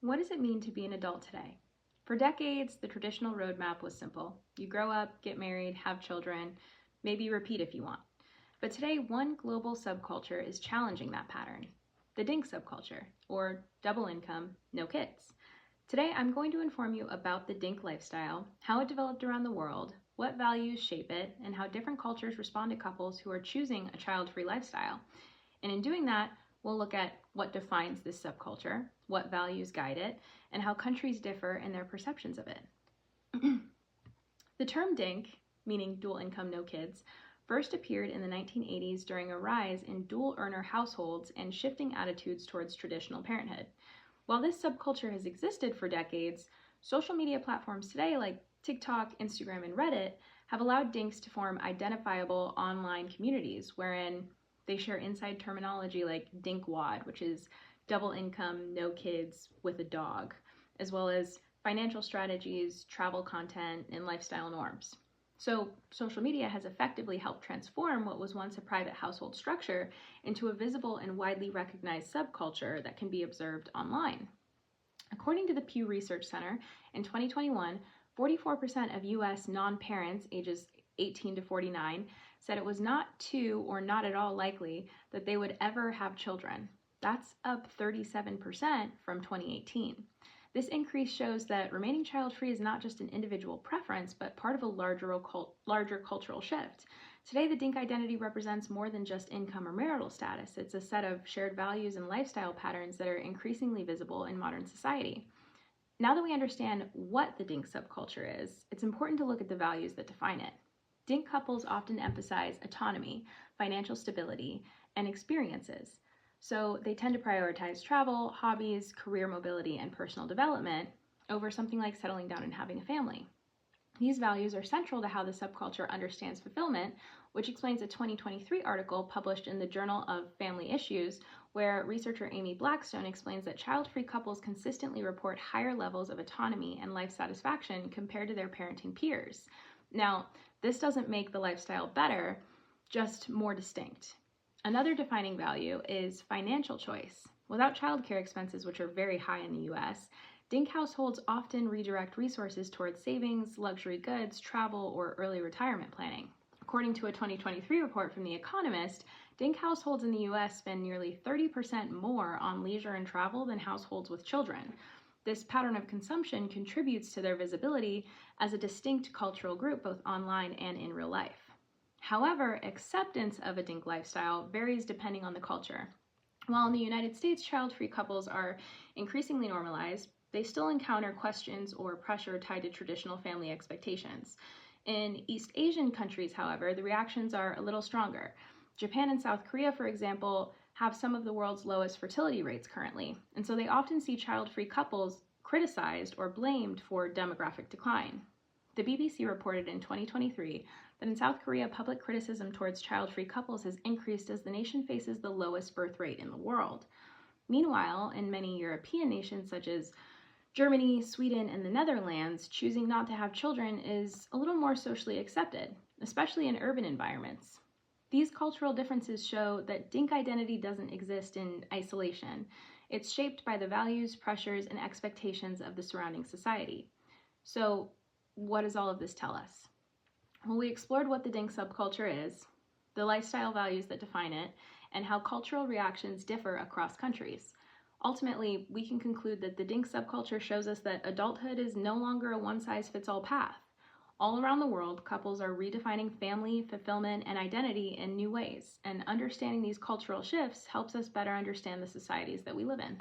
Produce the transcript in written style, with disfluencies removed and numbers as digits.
What does it mean to be an adult today? For decades, the traditional roadmap was simple. You grow up, get married, have children, maybe repeat if you want. But today, one global subculture is challenging that pattern, the Dink subculture, or double income, no kids. Today, I'm going to inform you about the Dink lifestyle, how it developed around the world, what values shape it, and how different cultures respond to couples who are choosing a child-free lifestyle. And in doing that, we'll look at what defines this subculture, what values guide it, and how countries differ in their perceptions of it. The term DINK, meaning dual income no kids, first appeared in the 1980s during a rise in dual earner households and shifting attitudes towards traditional parenthood. While this subculture has existed for decades, social media platforms today like TikTok, Instagram, and Reddit have allowed DINKs to form identifiable online communities wherein they share inside terminology like dinkwad, which is double income, no kids with a dog, as well as financial strategies, travel content, and lifestyle norms. So social media has effectively helped transform what was once a private household structure into a visible and widely recognized subculture that can be observed online. According to the Pew Research Center, in 2021, 44% of U.S. non-parents ages 18 to 49 said it was not too or not at all likely that they would ever have children. That's up 37% from 2018. This increase shows that remaining child-free is not just an individual preference, but part of a larger cultural shift. Today, the DINK identity represents more than just income or marital status. It's a set of shared values and lifestyle patterns that are increasingly visible in modern society. Now that we understand what the DINK subculture is, it's important to look at the values that define it. DINK couples often emphasize autonomy, financial stability, and experiences. So they tend to prioritize travel, hobbies, career mobility, and personal development over something like settling down and having a family. These values are central to how the subculture understands fulfillment, which explains a 2023 article published in the Journal of Family Issues, where researcher Amy Blackstone explains that child-free couples consistently report higher levels of autonomy and life satisfaction compared to their parenting peers. Now, this doesn't make the lifestyle better, just more distinct. Another defining value is financial choice. Without childcare expenses, which are very high in the US, DINK households often redirect resources towards savings, luxury goods, travel, or early retirement planning. According to a 2023 report from The Economist, DINK households in the US spend nearly 30% more on leisure and travel than households with children. This pattern of consumption contributes to their visibility as a distinct cultural group, both online and in real life. However, acceptance of a DINK lifestyle varies depending on the culture. While in the United States, child-free couples are increasingly normalized, they still encounter questions or pressure tied to traditional family expectations. In East Asian countries, however, the reactions are a little stronger. Japan and South Korea, for example, have some of the world's lowest fertility rates currently, and so they often see child-free couples criticized or blamed for demographic decline. The BBC reported in 2023 that in South Korea, public criticism towards child-free couples has increased as the nation faces the lowest birth rate in the world. Meanwhile, in many European nations such as Germany, Sweden, and the Netherlands, choosing not to have children is a little more socially accepted, especially in urban environments. These cultural differences show that DINK identity doesn't exist in isolation. It's shaped by the values, pressures, and expectations of the surrounding society. So, what does all of this tell us? Well, we explored what the DINK subculture is, the lifestyle values that define it, and how cultural reactions differ across countries. Ultimately, we can conclude that the DINK subculture shows us that adulthood is no longer a one-size-fits-all path. All around the world, couples are redefining family, fulfillment, and identity in new ways, and understanding these cultural shifts helps us better understand the societies that we live in.